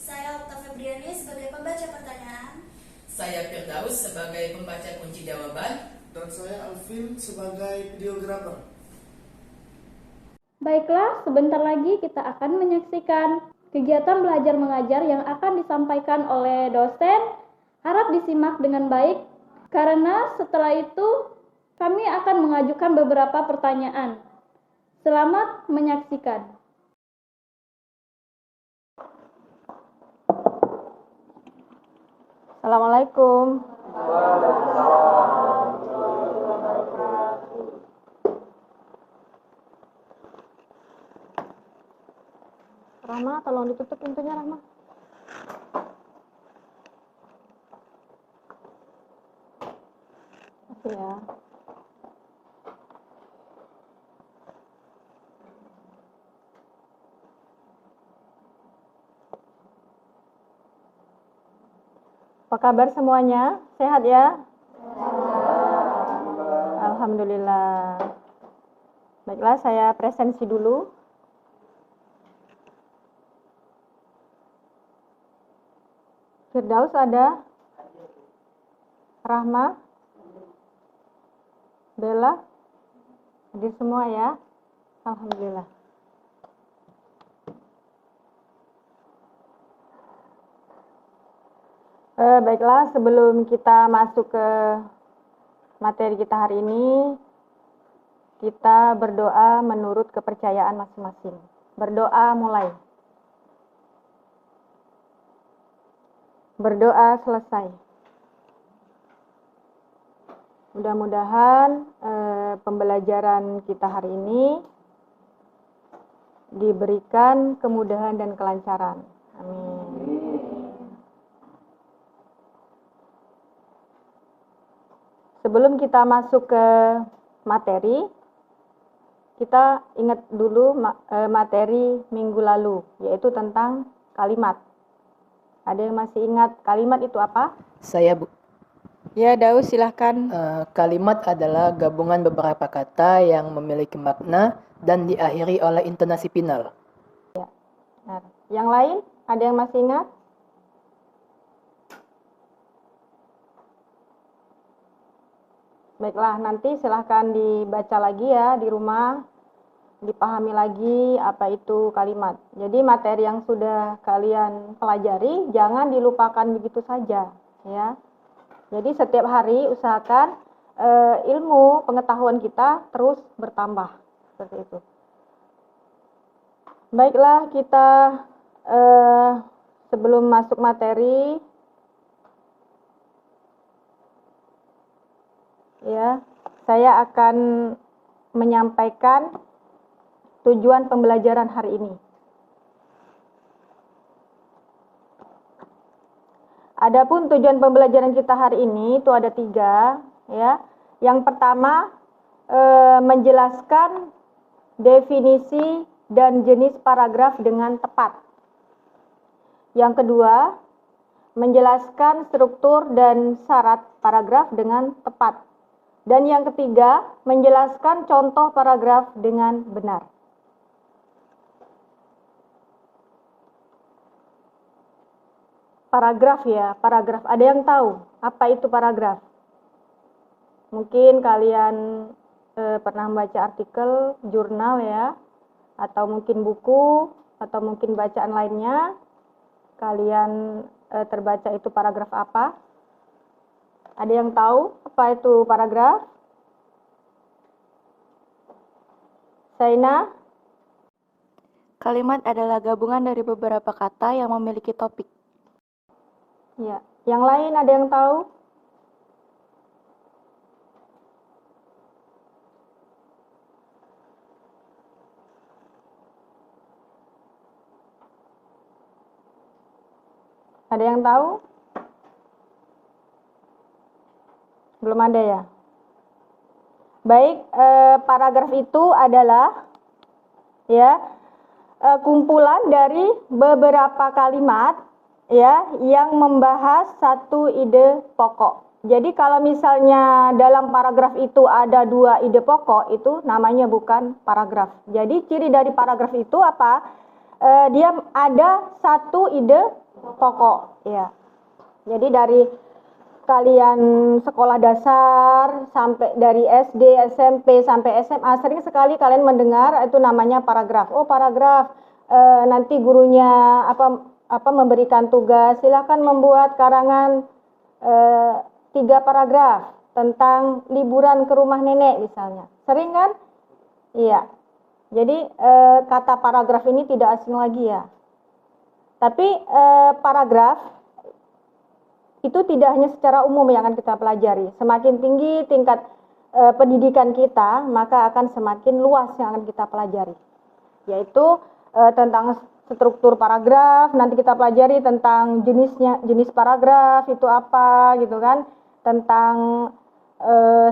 Saya Okta Febriani sebagai pembaca pertanyaan. Saya Firdaus sebagai pembaca kunci jawaban. Dan saya Alvin sebagai videografer. Baiklah, sebentar lagi kita akan menyaksikan kegiatan belajar mengajar yang akan disampaikan oleh dosen. Harap disimak dengan baik, karena setelah itu kami akan mengajukan beberapa pertanyaan. Selamat menyaksikan. Assalamualaikum. Rahma, tolong ditutup pintunya, Rahma. Makasih ya. Apa kabar semuanya? Sehat ya? Alhamdulillah. Baiklah, saya presensi dulu. Firdaus ada? Rahma? Bella? Hadir semua ya? Alhamdulillah. Baiklah, sebelum kita masuk ke materi kita hari ini, kita berdoa menurut kepercayaan masing-masing. Berdoa mulai. Berdoa selesai. Mudah-mudahan pembelajaran kita hari ini diberikan kemudahan dan kelancaran. Amin. Sebelum kita masuk ke materi, kita ingat dulu materi minggu lalu, yaitu tentang kalimat. Ada yang masih ingat kalimat itu apa? Saya, Bu. Ya, Daus, silahkan. Kalimat adalah gabungan beberapa kata yang memiliki makna dan diakhiri oleh intonasi final. Nah, yang lain, ada yang masih ingat? Baiklah, nanti silahkan dibaca lagi ya di rumah, dipahami lagi apa itu kalimat. Jadi materi yang sudah kalian pelajari jangan dilupakan begitu saja, ya. Jadi setiap hari usahakan ilmu pengetahuan kita terus bertambah, seperti itu. Baiklah, kita sebelum masuk materi, ya, saya akan menyampaikan tujuan pembelajaran hari ini. Adapun tujuan pembelajaran kita hari ini itu ada 3, ya. Yang pertama, menjelaskan definisi dan jenis paragraf dengan tepat. Yang kedua, menjelaskan struktur dan syarat paragraf dengan tepat. Dan yang ketiga, menjelaskan contoh paragraf dengan benar. Paragraf ya, paragraf. Ada yang tahu apa itu paragraf? Mungkin kalian pernah membaca artikel, jurnal ya, atau mungkin buku, atau mungkin bacaan lainnya. Kalian terbaca itu paragraf apa? Ada yang tahu apa itu paragraf? Saina? Kalimat adalah gabungan dari beberapa kata yang memiliki topik. Ya, yang lain ada yang tahu? Ada yang tahu? Belum ada ya? Baik, paragraf itu adalah ya kumpulan dari beberapa kalimat ya yang membahas satu ide pokok. Jadi kalau misalnya dalam paragraf itu ada 2 ide pokok, itu namanya bukan paragraf. Jadi ciri dari paragraf itu apa? Dia ada satu ide pokok, ya. Jadi dari kalian sekolah dasar sampai dari SD, SMP sampai SMA sering sekali kalian mendengar itu namanya paragraf. Oh, paragraf. Nanti gurunya memberikan tugas, silakan membuat karangan 3 paragraf tentang liburan ke rumah nenek misalnya. Sering kan? Iya. Jadi kata paragraf ini tidak asing lagi ya. Tapi paragraf itu tidak hanya secara umum yang akan kita pelajari. Semakin tinggi tingkat pendidikan kita, maka akan semakin luas yang akan kita pelajari. Yaitu tentang struktur paragraf, nanti kita pelajari tentang jenis paragraf itu apa gitu kan, tentang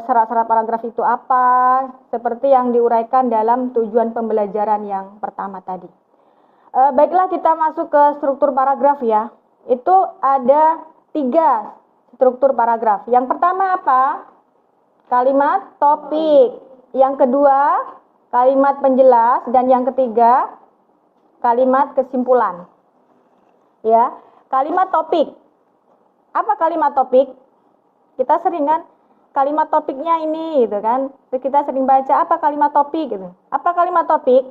syarat-syarat paragraf itu apa, seperti yang diuraikan dalam tujuan pembelajaran yang pertama tadi. Baiklah, kita masuk ke struktur paragraf ya. Itu ada 3 struktur paragraf. Yang pertama apa? Kalimat topik. Yang kedua, kalimat penjelas. Dan yang ketiga, kalimat kesimpulan. Ya, kalimat topik. Apa kalimat topik? Kita sering kan kalimat topiknya ini gitu kan. Kita sering baca apa kalimat topik gitu. Apa kalimat topik?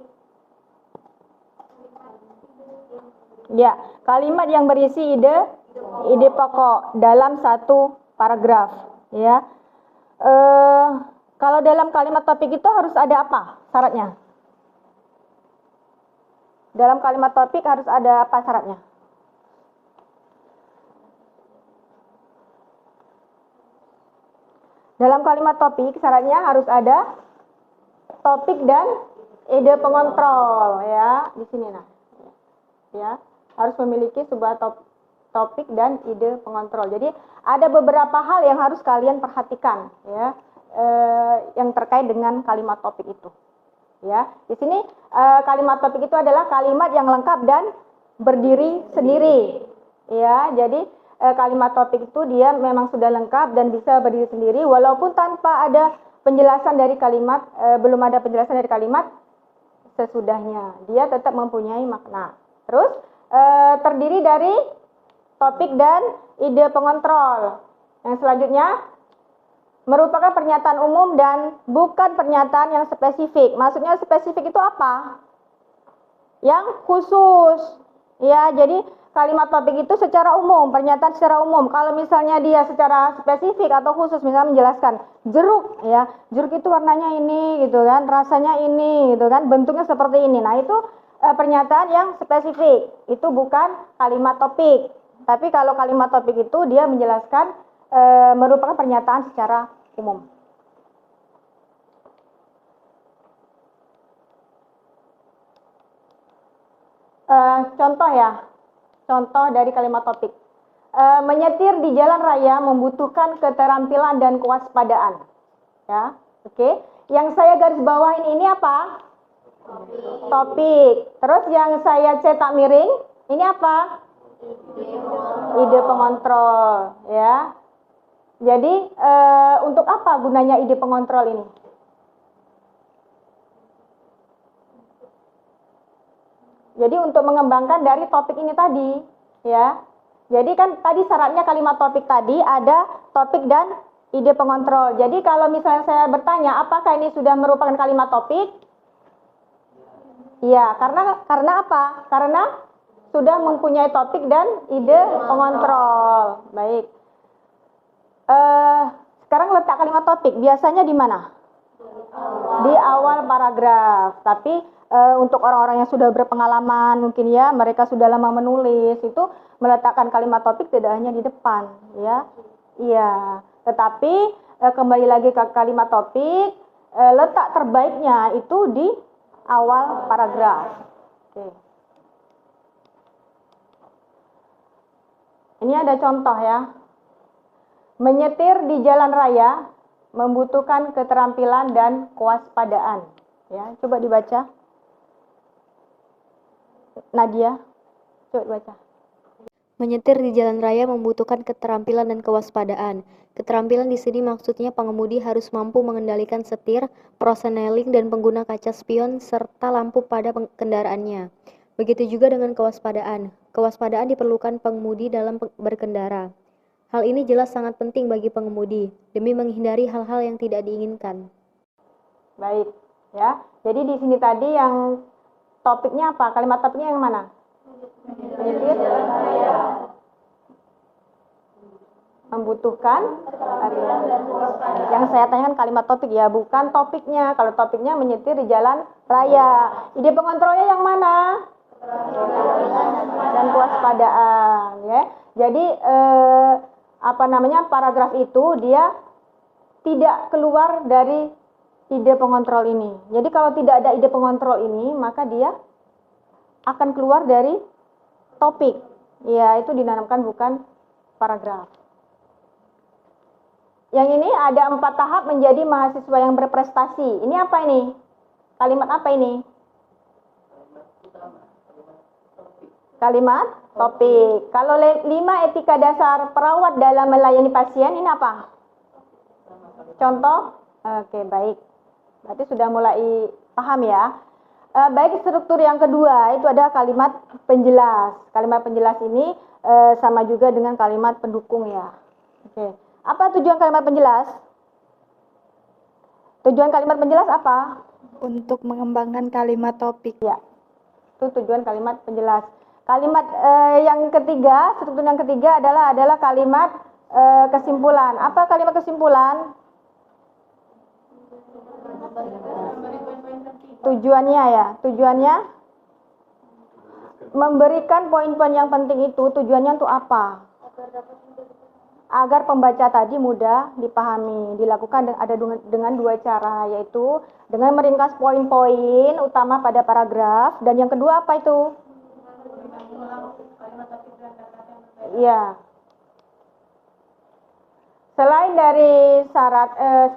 Ya, kalimat yang berisi ide pokok dalam satu paragraf, ya. Kalau dalam kalimat topik itu harus ada apa syaratnya? Dalam kalimat topik harus ada apa syaratnya? Dalam kalimat topik syaratnya harus ada topik dan ide pengontrol, ya. Di sini nah. Ya, harus memiliki sebuah topik dan ide pengontrol. Jadi ada beberapa hal yang harus kalian perhatikan ya, yang terkait dengan kalimat topik itu. Ya, di sini kalimat topik itu adalah kalimat yang lengkap dan berdiri sendiri. Ya, jadi kalimat topik itu dia memang sudah lengkap dan bisa berdiri sendiri walaupun tanpa ada penjelasan dari kalimat, belum ada penjelasan dari kalimat sesudahnya. Dia tetap mempunyai makna. Terus terdiri dari topik dan ide pengontrol. Yang selanjutnya merupakan pernyataan umum dan bukan pernyataan yang spesifik. Maksudnya spesifik itu apa? Yang khusus. Ya, jadi kalimat topik itu secara umum, pernyataan secara umum. Kalau misalnya dia secara spesifik atau khusus, misalnya menjelaskan jeruk, ya, jeruk itu warnanya ini, gitu kan, rasanya ini, gitu kan, bentuknya seperti ini. Nah, itu pernyataan yang spesifik, itu bukan kalimat topik. Tapi kalau kalimat topik itu dia menjelaskan merupakan pernyataan secara umum. Contoh ya, contoh dari kalimat topik. Menyetir di jalan raya membutuhkan keterampilan dan kewaspadaan. Ya, oke. Yang saya garis bawahin ini apa? Topik. Terus yang saya cetak miring, ini apa? Ide pengontrol, ya. Jadi untuk apa gunanya ide pengontrol ini? Jadi untuk mengembangkan dari topik ini tadi, ya. Jadi kan tadi syaratnya kalimat topik tadi ada topik dan ide pengontrol. Jadi kalau misalnya saya bertanya apakah ini sudah merupakan kalimat topik? Ya, karena apa? Karena sudah mempunyai topik dan ide pengontrol. Baik. Sekarang letak kalimat topik biasanya di mana? Di awal paragraf. Tapi untuk orang-orang yang sudah berpengalaman mungkin ya, mereka sudah lama menulis, itu meletakkan kalimat topik tidak hanya di depan, ya. Iya. Tetapi kembali lagi ke kalimat topik, letak terbaiknya itu di awal paragraf. Oke. Ini ada contoh ya. Menyetir di jalan raya membutuhkan keterampilan dan kewaspadaan. Ya, coba dibaca. Nadia, coba baca. Menyetir di jalan raya membutuhkan keterampilan dan kewaspadaan. Keterampilan di sini maksudnya pengemudi harus mampu mengendalikan setir, proseneling, dan pengguna kaca spion serta lampu pada kendaraannya. Begitu juga dengan kewaspadaan. Kewaspadaan diperlukan pengemudi dalam berkendara. Hal ini jelas sangat penting bagi pengemudi demi menghindari hal-hal yang tidak diinginkan. Baik, ya. Jadi di sini tadi yang topiknya apa? Kalimat topiknya yang mana? Menyetir membutuhkan. Yang saya tanyakan kalimat topik ya, bukan topiknya. Kalau topiknya menyetir di jalan raya. Ide pengontrolnya yang mana? Dan kewaspadaan, ya. Jadi paragraf itu dia tidak keluar dari ide pengontrol ini. Jadi kalau tidak ada ide pengontrol ini, maka dia akan keluar dari topik. Ya, itu dinamakan bukan paragraf. Yang ini ada 4 tahap menjadi mahasiswa yang berprestasi. Ini apa ini? Kalimat apa ini? Kalimat topik. Kalau 5 etika dasar perawat dalam melayani pasien, ini apa? Contoh? Oke, baik. Berarti sudah mulai paham ya. Baik, struktur yang kedua itu ada kalimat penjelas. Kalimat penjelas ini sama juga dengan kalimat pendukung ya. Oke. Apa tujuan kalimat penjelas? Tujuan kalimat penjelas apa? Untuk mengembangkan kalimat topik. Ya, itu tujuan kalimat penjelas. Kalimat yang ketiga, struktur yang ketiga adalah kalimat kesimpulan. Apa kalimat kesimpulan? Tujuannya ya, tujuannya memberikan poin-poin yang penting itu tujuannya untuk apa? Agar pembaca tadi mudah dipahami. Dilakukan ada dengan 2 cara, yaitu dengan meringkas poin-poin utama pada paragraf, dan yang kedua apa itu? Iya. Selain dari syarat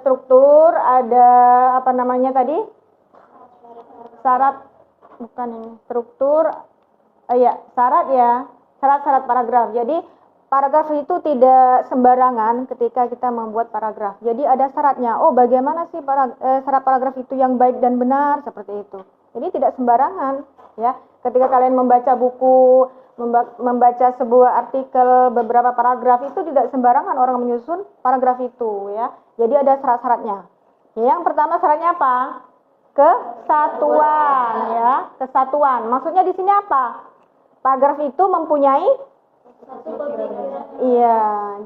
struktur, ada apa namanya tadi? Syarat, bukan ini, struktur, syarat ya, syarat-syarat paragraf. Jadi paragraf itu tidak sembarangan ketika kita membuat paragraf. Jadi ada syaratnya. Oh, bagaimana sih syarat paragraf itu yang baik dan benar, seperti itu. Jadi tidak sembarangan, ya. Ketika kalian membaca buku, membaca sebuah artikel, beberapa paragraf, itu tidak sembarangan orang menyusun paragraf itu, ya. Jadi ada syarat-syaratnya. Yang pertama syaratnya apa? Kesatuan, ya. Kesatuan. Maksudnya di sini apa? Paragraf itu mempunyai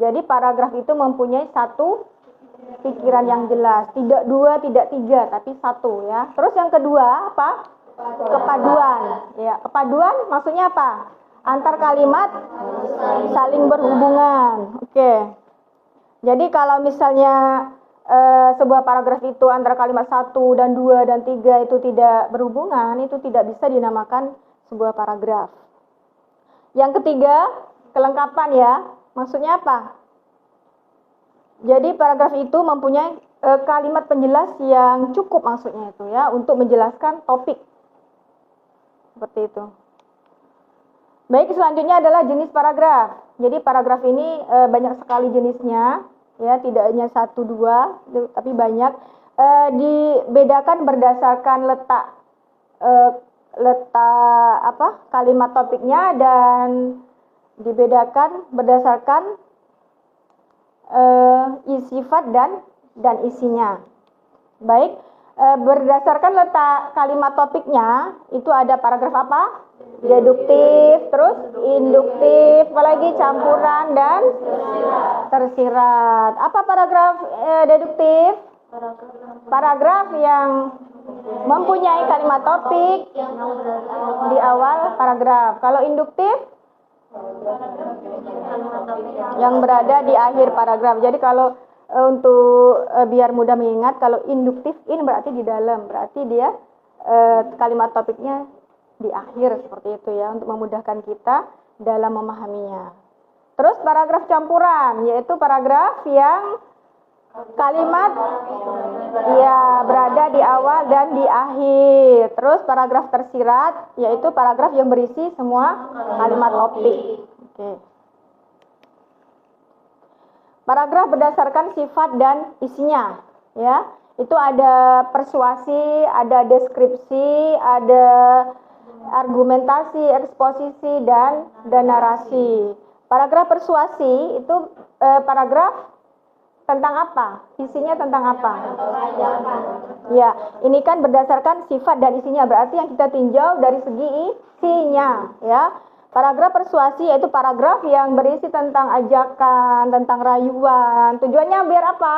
jadi paragraf itu mempunyai satu pikiran yang jelas, tidak 2, tidak 3, tapi 1 ya. Terus yang kedua apa? Kepaduan. Ya, kepaduan maksudnya apa? Antar kalimat saling berhubungan. Oke. Jadi kalau misalnya sebuah paragraf itu antara kalimat 1 dan 2 dan 3 itu tidak berhubungan, itu tidak bisa dinamakan sebuah paragraf. Yang ketiga, kelengkapan ya. Maksudnya apa? Jadi paragraf itu mempunyai kalimat penjelas yang cukup, maksudnya itu ya, untuk menjelaskan topik. Seperti itu. Baik, selanjutnya adalah jenis paragraf. Jadi paragraf ini banyak sekali jenisnya, ya, tidak hanya 1, 2, tapi banyak. Dibedakan berdasarkan letak kalimat topiknya, dan dibedakan berdasarkan sifat dan isinya. Baik, berdasarkan letak kalimat topiknya itu ada paragraf apa? Deduktif, terus induktif, apalagi campuran dan tersirat. Apa paragraf deduktif? Paragraf yang mempunyai kalimat topik di awal paragraf. Kalau induktif yang berada di akhir paragraf. Jadi kalau untuk biar mudah mengingat, kalau induktif ini berarti di dalam, berarti dia kalimat topiknya di akhir, seperti itu ya, untuk memudahkan kita dalam memahaminya. Terus paragraf campuran, yaitu paragraf yang kalimat ya berada di awal dan di akhir. Terus paragraf tersirat, yaitu paragraf yang berisi semua kalimat topik. Oke. Paragraf berdasarkan sifat dan isinya, ya. Itu ada persuasi, ada deskripsi, ada argumentasi, eksposisi, dan narasi. Paragraf persuasi itu paragraf tentang apa? Isinya tentang apa? Ya, ini kan berdasarkan sifat dan isinya. Berarti yang kita tinjau dari segi isinya, ya. Paragraf persuasi yaitu paragraf yang berisi tentang ajakan, tentang rayuan. Tujuannya biar apa?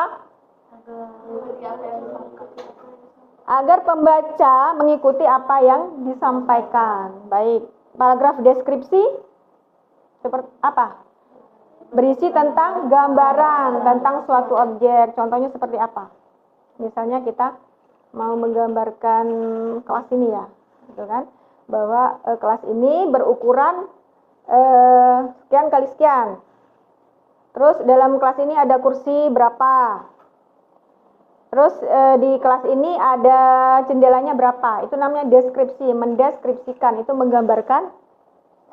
Agar pembaca mengikuti apa yang disampaikan. Baik, paragraf deskripsi seperti apa? Berisi tentang gambaran tentang suatu objek. Contohnya seperti apa? Misalnya kita mau menggambarkan kelas ini ya, gitu kan? Bahwa kelas ini berukuran sekian kali sekian. Terus dalam kelas ini ada kursi berapa? Terus di kelas ini ada jendelanya berapa? Itu namanya deskripsi, mendeskripsikan, itu menggambarkan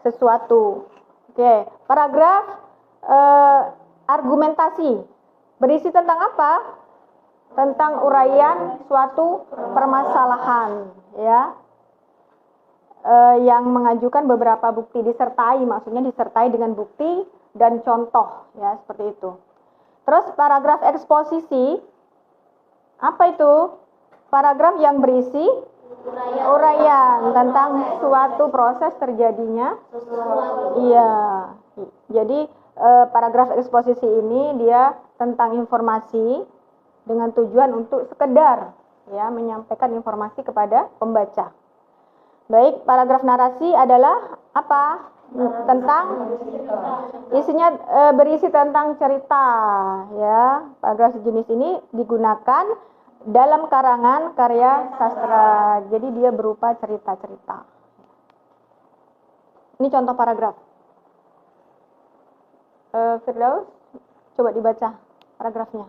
sesuatu. Oke, paragraf argumentasi berisi tentang apa? Tentang uraian suatu permasalahan, ya, yang mengajukan beberapa bukti, disertai, maksudnya disertai dengan bukti dan contoh, ya, seperti itu. Terus paragraf eksposisi, apa itu? Paragraf yang berisi uraian tentang suatu proses terjadinya. Iya, jadi paragraf eksposisi ini dia tentang informasi dengan tujuan untuk sekedar, ya, menyampaikan informasi kepada pembaca. Baik, paragraf narasi adalah apa? Tentang isinya berisi tentang cerita, ya. Paragraf sejenis ini digunakan dalam karangan karya sastra. Jadi dia berupa cerita-cerita. Ini contoh paragraf. Firdaus, coba dibaca paragrafnya.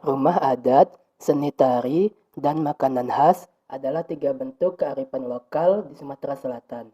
Rumah adat, seni tari, dan makanan khas adalah 3 bentuk kearifan lokal di Sumatera Selatan.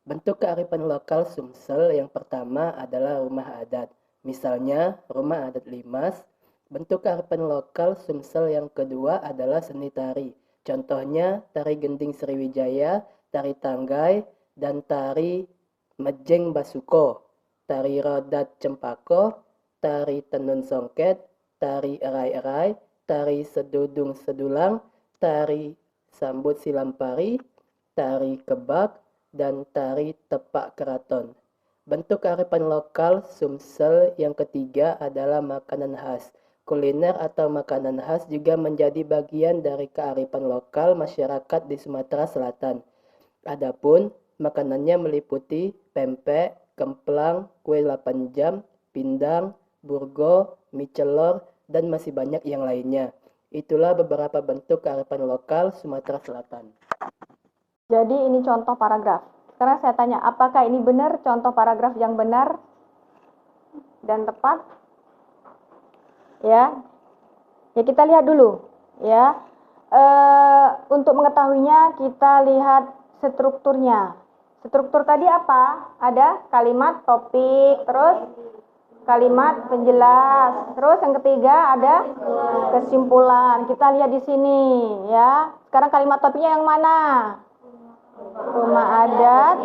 Bentuk kearifan lokal Sumsel yang pertama adalah rumah adat. Misalnya, rumah adat Limas. Bentuk kearifan lokal Sumsel yang kedua adalah seni tari. Contohnya, tari gending Sriwijaya, tari tanggai, dan tari mejeng basuko. Tari rodat cempako, tari tenun songket, tari erai-erai, tari sedudung sedulang, tari sambut silampari, tari kebak, dan tari tepak keraton. Bentuk kearifan lokal Sumsel yang ketiga adalah makanan khas. Kuliner atau makanan khas juga menjadi bagian dari kearifan lokal masyarakat di Sumatera Selatan. Adapun makanannya meliputi pempek, kemplang, kue 8 jam, pindang, burgo, mie celor, dan masih banyak yang lainnya. Itulah beberapa bentuk kearifan lokal Sumatera Selatan. Jadi ini contoh paragraf. Sekarang saya tanya, apakah ini benar contoh paragraf yang benar dan tepat? Ya, ya kita lihat dulu. Ya, untuk mengetahuinya kita lihat strukturnya. Struktur tadi apa? Ada kalimat topik, terus kalimat penjelas, terus yang ketiga ada kesimpulan. Kita lihat di sini, ya. Sekarang kalimat topiknya yang mana? Rumah adat.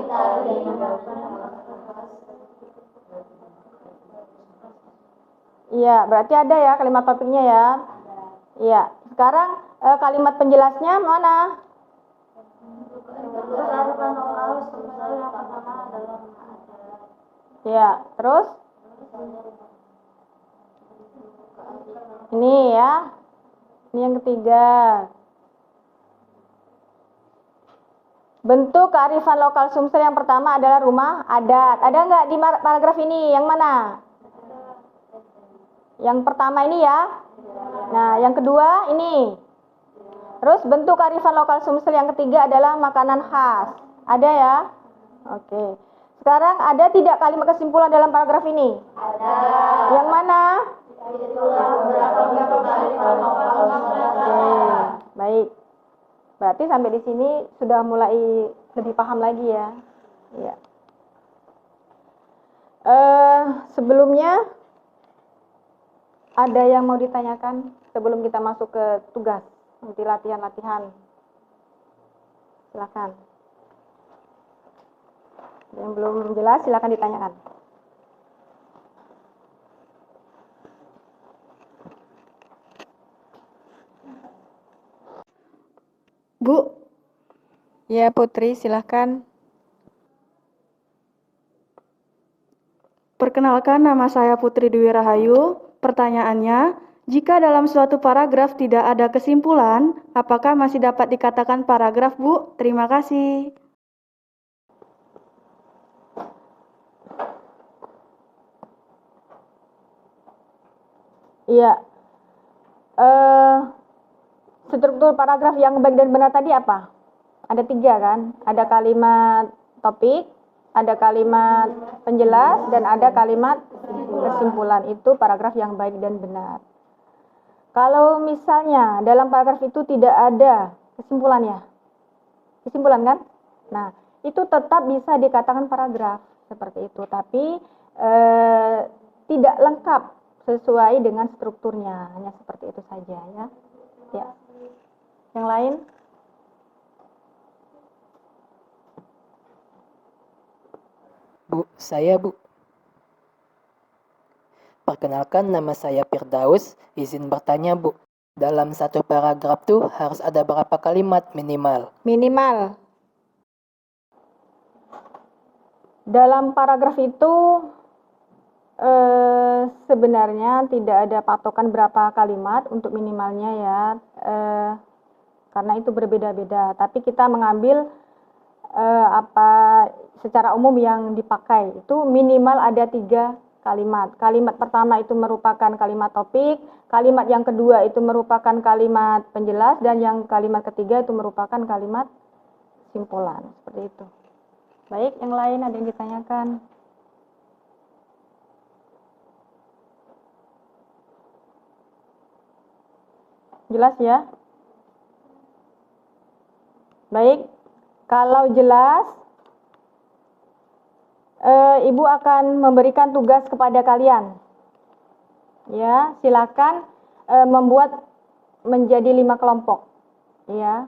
Iya, berarti ada ya kalimat topiknya ya. Iya. Sekarang kalimat penjelasnya mana? Ya, terus ini ya. Ini yang ketiga. Bentuk kearifan lokal Sumsel yang pertama adalah rumah adat. Ada nggak di paragraf ini? Yang mana? Yang pertama ini ya. Nah, yang kedua ini. Terus bentuk kearifan lokal Sumsel yang ketiga adalah makanan khas. Ada ya? Oke. Sekarang ada tidak kalimat kesimpulan dalam paragraf ini? Ada. Yang mana? Oke, baik. Berarti sampai di sini sudah mulai lebih paham lagi ya. Iya. Sebelumnya ada yang mau ditanyakan sebelum kita masuk ke tugas nanti latihan-latihan. Silakan. Yang belum jelas silakan ditanyakan. Bu, Ya Putri, silahkan. perkenalkan nama saya Putri Dwi Rahayu. Pertanyaannya, jika dalam suatu paragraf tidak ada kesimpulan, apakah masih dapat dikatakan paragraf, Bu? Terima kasih. Iya. Struktur paragraf yang baik dan benar tadi apa? Ada 3 kan? Ada kalimat topik, ada kalimat penjelas, dan ada kalimat kesimpulan. Itu paragraf yang baik dan benar. Kalau misalnya dalam paragraf itu tidak ada kesimpulannya, kesimpulan kan? Nah, itu tetap bisa dikatakan paragraf seperti itu, tapi tidak lengkap sesuai dengan strukturnya, hanya seperti itu saja ya. Ya. Yang lain? Bu, saya Bu. Perkenalkan nama saya Firdaus, izin bertanya Bu. Dalam satu paragraf tuh harus ada berapa kalimat minimal? Minimal. Dalam paragraf itu sebenarnya tidak ada patokan berapa kalimat untuk minimalnya ya, karena itu berbeda-beda. Tapi kita mengambil secara umum yang dipakai itu minimal ada 3 kalimat. Kalimat pertama itu merupakan kalimat topik, kalimat yang kedua itu merupakan kalimat penjelas, dan yang kalimat ketiga itu merupakan kalimat kesimpulan. Seperti itu. Baik, yang lain ada yang ditanyakan? Jelas ya? Baik, kalau jelas, Ibu akan memberikan tugas kepada kalian. Ya, silakan membuat menjadi 5 kelompok. Ya,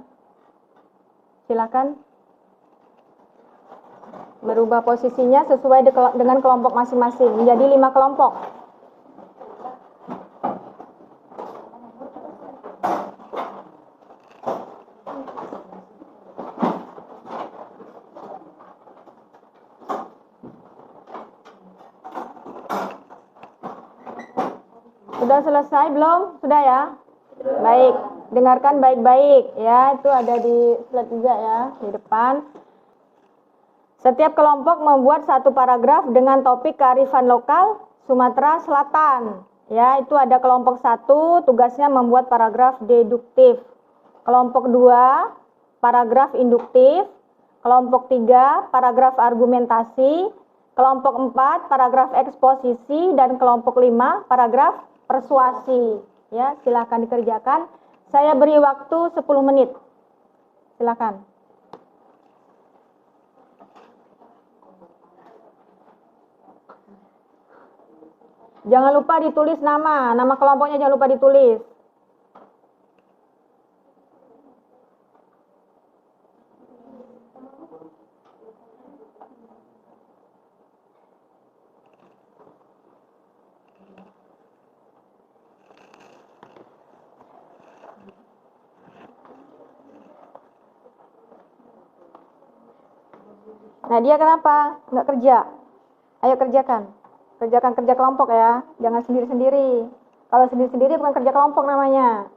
silakan merubah posisinya sesuai dengan kelompok masing-masing menjadi 5 kelompok. Sudah selesai belum? Sudah ya? Baik, dengarkan baik-baik ya, itu ada di slide juga ya, di depan. Setiap kelompok membuat satu paragraf dengan topik kearifan lokal Sumatera Selatan. Ya, itu ada kelompok 1, tugasnya membuat paragraf deduktif. Kelompok 2, paragraf induktif. Kelompok 3, paragraf argumentasi. Kelompok 4, paragraf eksposisi. Dan kelompok 5, paragraf persuasi. Ya, silakan dikerjakan. Saya beri waktu 10 menit. Silakan. Jangan lupa ditulis nama kelompoknya jangan lupa ditulis. Nah, dia kenapa? Nggak kerja? Ayo kerjakan. Kerjakan kerja kelompok ya, jangan sendiri-sendiri. Kalau sendiri-sendiri bukan kerja kelompok namanya.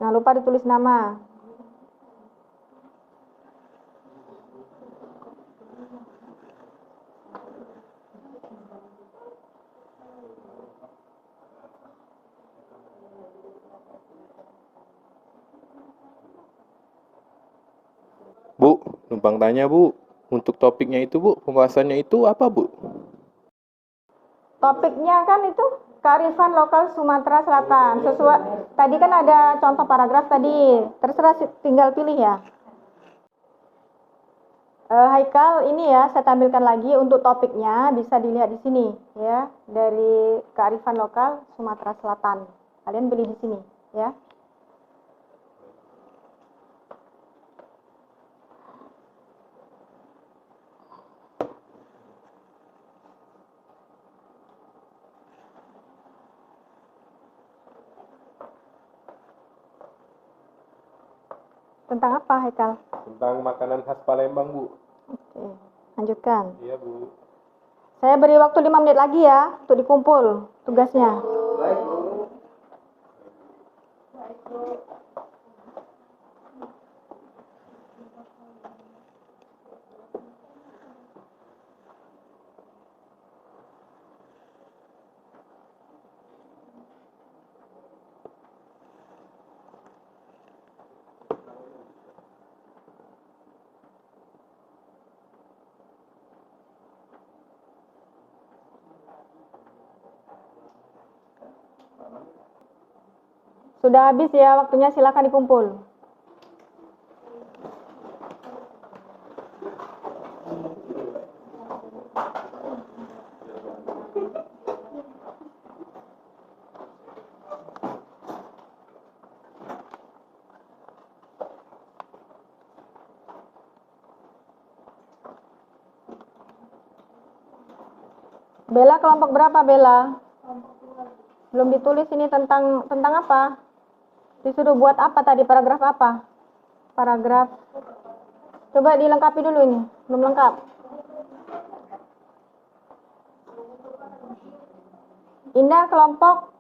Jangan lupa ditulis nama. Bu, numpang tanya Bu, untuk topiknya itu Bu, pembahasannya itu apa Bu? Topiknya kan itu kearifan lokal Sumatera Selatan. Sesuai tadi kan ada contoh paragraf tadi, terserah tinggal pilih ya. Haikal, ini ya saya tampilkan lagi untuk topiknya, bisa dilihat di sini ya, dari kearifan lokal Sumatera Selatan. Kalian pilih di sini ya. Tentang apa, Haikal? Tentang makanan khas Palembang, Bu. Oke, lanjutkan. Iya, Bu. Saya beri waktu 5 menit lagi ya untuk dikumpul tugasnya. Sudah habis ya waktunya, silakan dikumpul. Bella kelompok berapa, Bella? Belum ditulis ini tentang apa? Disuruh buat apa tadi? Paragraf apa? Paragraf. Coba dilengkapi dulu ini. Belum lengkap. Indah kelompok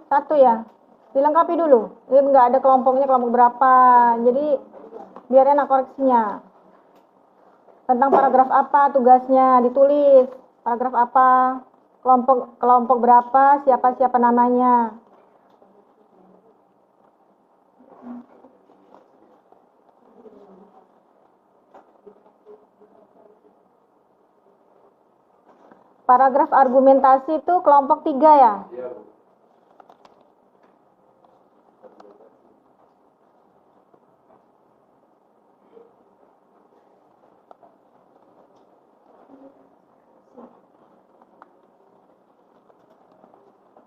1 ya. Dilengkapi dulu. Ini nggak ada kelompoknya, kelompok berapa. Jadi biar enak koreksinya. Tentang paragraf apa tugasnya ditulis. Paragraf apa? Kelompok berapa? Siapa namanya? Paragraf argumentasi itu kelompok 3 ya?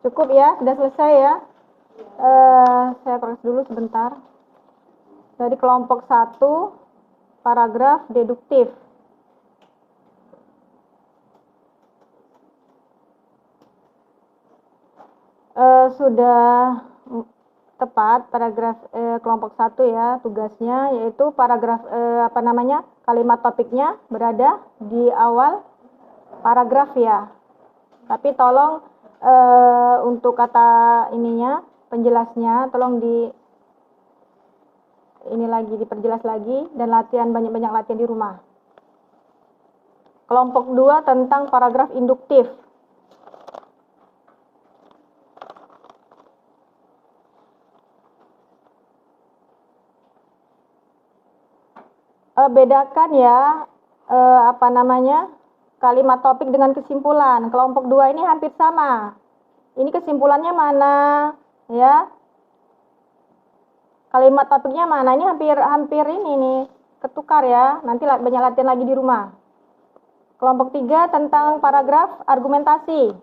Cukup ya, sudah selesai ya. Saya koreksi dulu sebentar. Jadi kelompok 1, paragraf deduktif. Sudah tepat paragraf kelompok 1 ya, tugasnya yaitu paragraf kalimat topiknya berada di awal paragraf ya. Tapi tolong untuk kata ininya, penjelasnya tolong diperjelas lagi dan banyak latihan di rumah. Kelompok 2 tentang paragraf induktif. Bedakan ya kalimat topik dengan kesimpulan. Kelompok 2 ini hampir sama. Ini kesimpulannya mana ya? Kalimat topiknya mana? Ini hampir ini nih, ketukar ya. Nanti banyak latihan lagi di rumah. Kelompok 3 tentang paragraf argumentasi.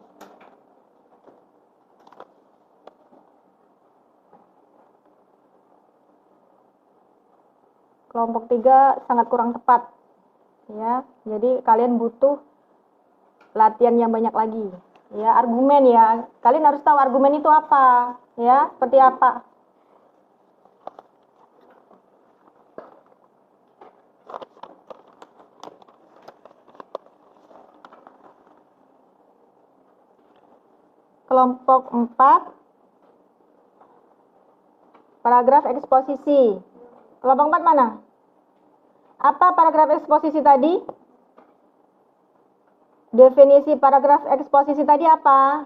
Kelompok 3 sangat kurang tepat ya. Jadi kalian butuh latihan yang banyak lagi ya. Argumen ya, kalian harus tahu argumen itu apa ya, seperti apa. Kelompok 4 paragraf eksposisi. Kelompok 4 mana? Apa paragraf eksposisi tadi? Definisi paragraf eksposisi tadi apa?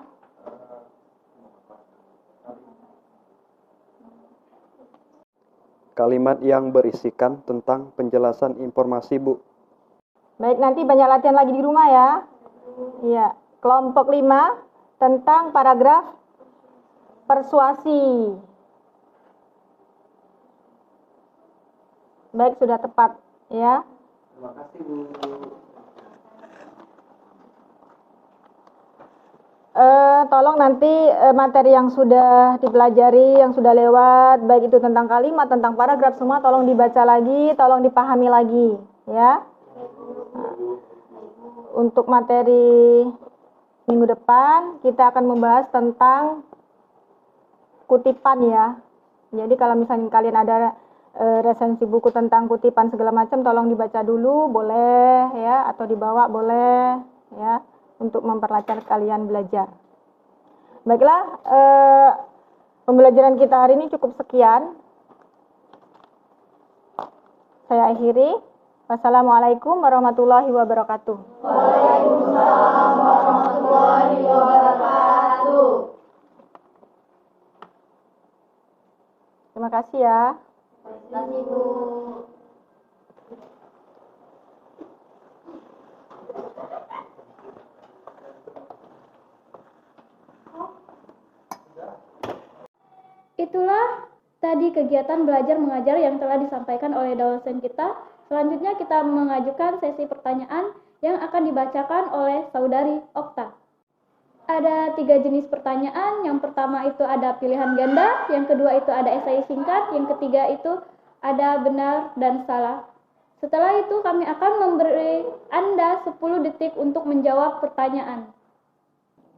Kalimat yang berisikan tentang penjelasan informasi, Bu. Baik, nanti banyak latihan lagi di rumah ya. Iya, kelompok 5 tentang paragraf persuasi. Baik, sudah tepat ya. Terima kasih, Bu. Tolong nanti materi yang sudah dipelajari, yang sudah lewat, baik itu tentang kalimat, tentang paragraf, semua tolong dibaca lagi, tolong dipahami lagi ya. Nah, untuk materi minggu depan kita akan membahas tentang kutipan ya. Jadi kalau misalnya kalian ada resensi buku tentang kutipan segala macam, tolong dibaca dulu, boleh ya, atau dibawa boleh ya, untuk memperlancar kalian belajar. Baiklah, pembelajaran kita hari ini cukup sekian. Saya akhiri. Wassalamualaikum warahmatullahi wabarakatuh. Waalaikumsalam warahmatullahi wabarakatuh. Terima kasih ya. Terima kasih, Bu. Itulah tadi kegiatan belajar mengajar yang telah disampaikan oleh dosen kita. Selanjutnya kita mengajukan sesi pertanyaan yang akan dibacakan oleh Saudari Okta. Ada 3 jenis pertanyaan. Yang pertama itu ada pilihan ganda, yang kedua itu ada esai singkat, yang ketiga itu ada benar dan salah. Setelah itu kami akan memberi Anda 10 detik untuk menjawab pertanyaan.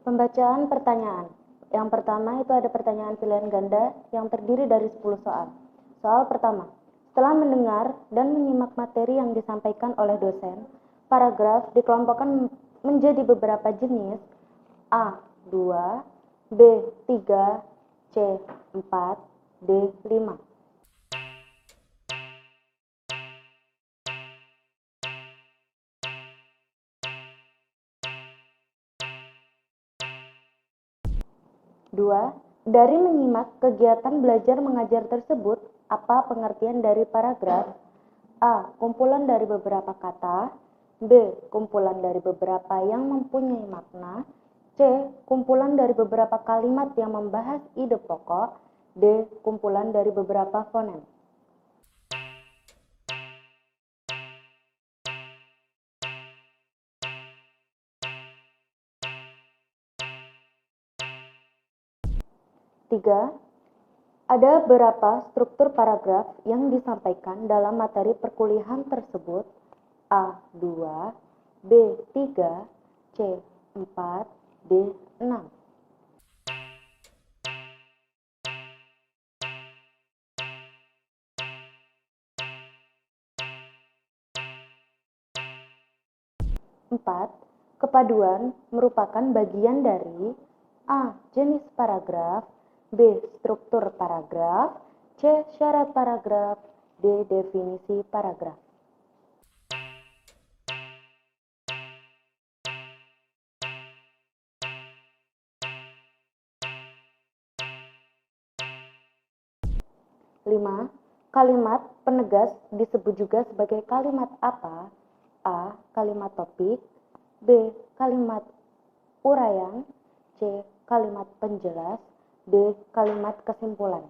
Pembacaan pertanyaan. Yang pertama itu ada pertanyaan pilihan ganda yang terdiri dari 10 soal. Soal pertama, setelah mendengar dan menyimak materi yang disampaikan oleh dosen, paragraf dikelompokkan menjadi beberapa jenis: A. 2, B. 3, C. 4, D. 5. Dua, dari menyimak kegiatan belajar mengajar tersebut, apa pengertian dari paragraf? A. Kumpulan dari beberapa kata. B. Kumpulan dari beberapa yang mempunyai makna. C. Kumpulan dari beberapa kalimat yang membahas ide pokok. D. Kumpulan dari beberapa fonem. Tiga, ada berapa struktur paragraf yang disampaikan dalam materi perkuliahan tersebut? A. 2, B. 3, C. 4, D. 6. Empat, kepaduan merupakan bagian dari A. Jenis paragraf, B. Struktur paragraf, C. Syarat paragraf, D. Definisi paragraf. Lima, kalimat penegas disebut juga sebagai kalimat apa? A. Kalimat topik, B. Kalimat uraian, C. Kalimat penjelas, D. Kalimat kesimpulan.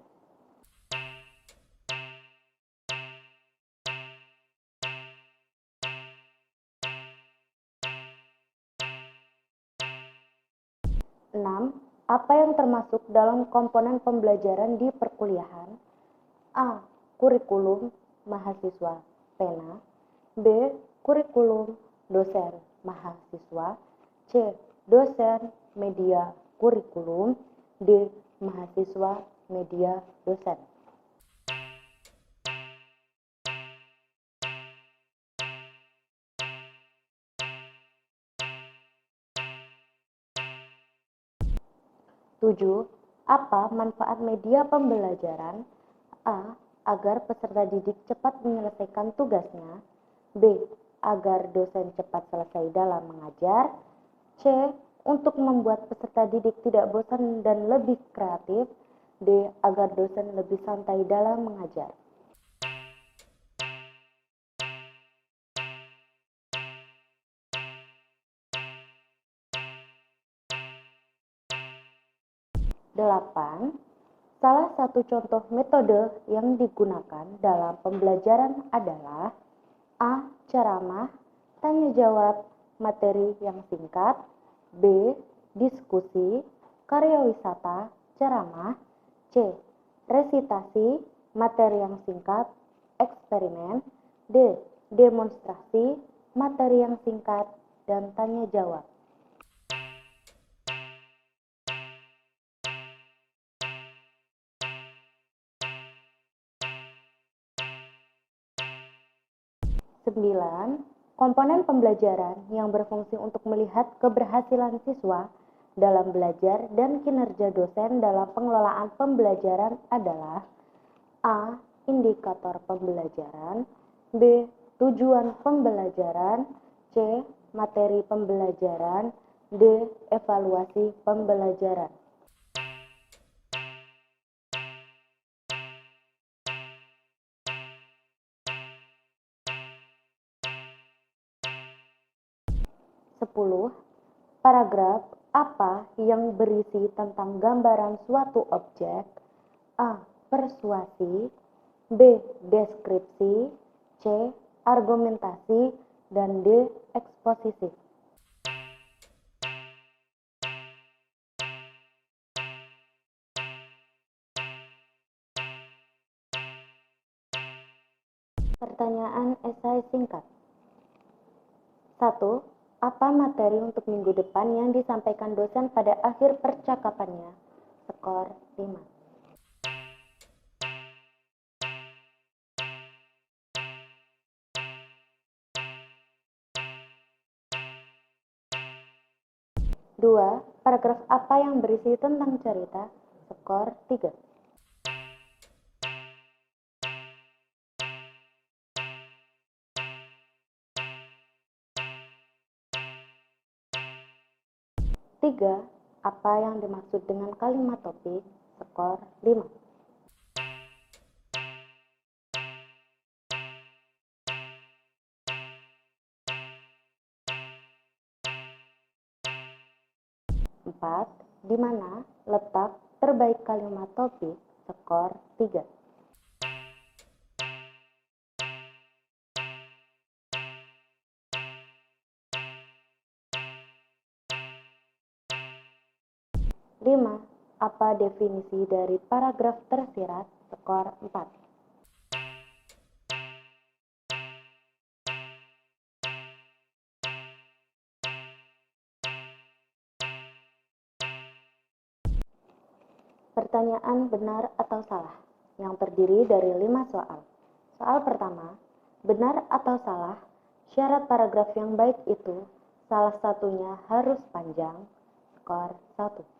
Enam, apa yang termasuk dalam komponen pembelajaran di perkuliahan? A. Kurikulum mahasiswa pena, B. Kurikulum dosen mahasiswa, C. Dosen media kurikulum, D. Mahasiswa media dosen. Tujuh, apa manfaat media pembelajaran? A. Agar peserta didik cepat menyelesaikan tugasnya. B. Agar dosen cepat selesai dalam mengajar. C. Untuk membuat peserta didik tidak bosan dan lebih kreatif. D. Agar dosen lebih santai dalam mengajar. Delapan, salah satu contoh metode yang digunakan dalam pembelajaran adalah A. Ceramah, tanya jawab, materi yang singkat. B. Diskusi, karya wisata, ceramah. C. Resitasi, materi yang singkat, eksperimen. D. Demonstrasi, materi yang singkat, dan tanya jawab. 9. Komponen pembelajaran yang berfungsi untuk melihat keberhasilan siswa dalam belajar dan kinerja dosen dalam pengelolaan pembelajaran adalah A. Indikator pembelajaran, B. Tujuan pembelajaran, C. Materi pembelajaran, D. Evaluasi pembelajaran. Paragraf apa yang berisi tentang gambaran suatu objek? A. Persuasi, B. Deskripsi, C. Argumentasi, dan D. Eksposisi. Pertanyaan esai singkat. 1. Apa materi untuk minggu depan yang disampaikan dosen pada akhir percakapannya? Skor 5. 2. Paragraf apa yang berisi tentang cerita? Skor 3. 3. Apa yang dimaksud dengan kalimat topik? Skor 5. 4. Di mana letak terbaik kalimat topik? Skor 3. 5. Apa definisi dari paragraf tersirat? Skor 4. 5. Pertanyaan benar atau salah yang terdiri dari 5 soal. Soal pertama, benar atau salah, syarat paragraf yang baik itu salah satunya harus panjang. Skor 1.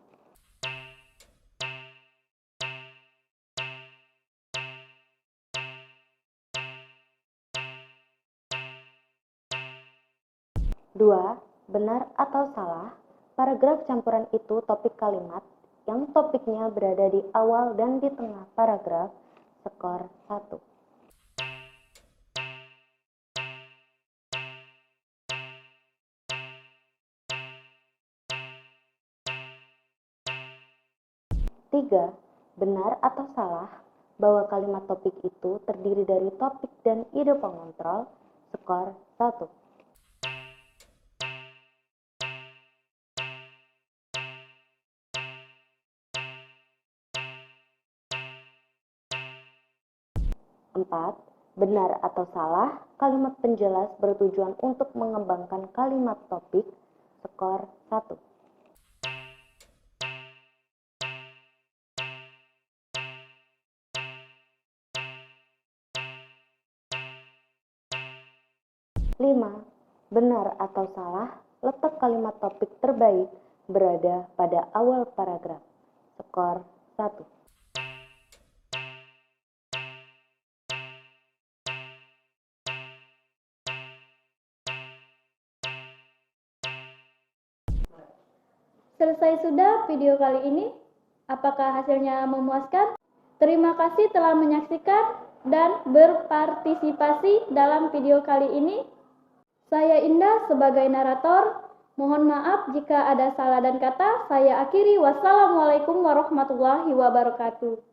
2. Benar atau salah, paragraf campuran itu topik kalimat yang topiknya berada di awal dan di tengah paragraf. Skor 1. 3. Benar atau salah bahwa kalimat topik itu terdiri dari topik dan ide pengontrol. Skor 1. 4. Benar atau salah, kalimat penjelas bertujuan untuk mengembangkan kalimat topik. Skor 1. 5. Benar atau salah, letak kalimat topik terbaik berada pada awal paragraf. Skor 1. 1. Selesai sudah video kali ini. Apakah hasilnya memuaskan? Terima kasih telah menyaksikan dan berpartisipasi dalam video kali ini. Saya Indah sebagai narator. Mohon maaf jika ada salah dan kata. Saya akhiri. Wassalamualaikum warahmatullahi wabarakatuh.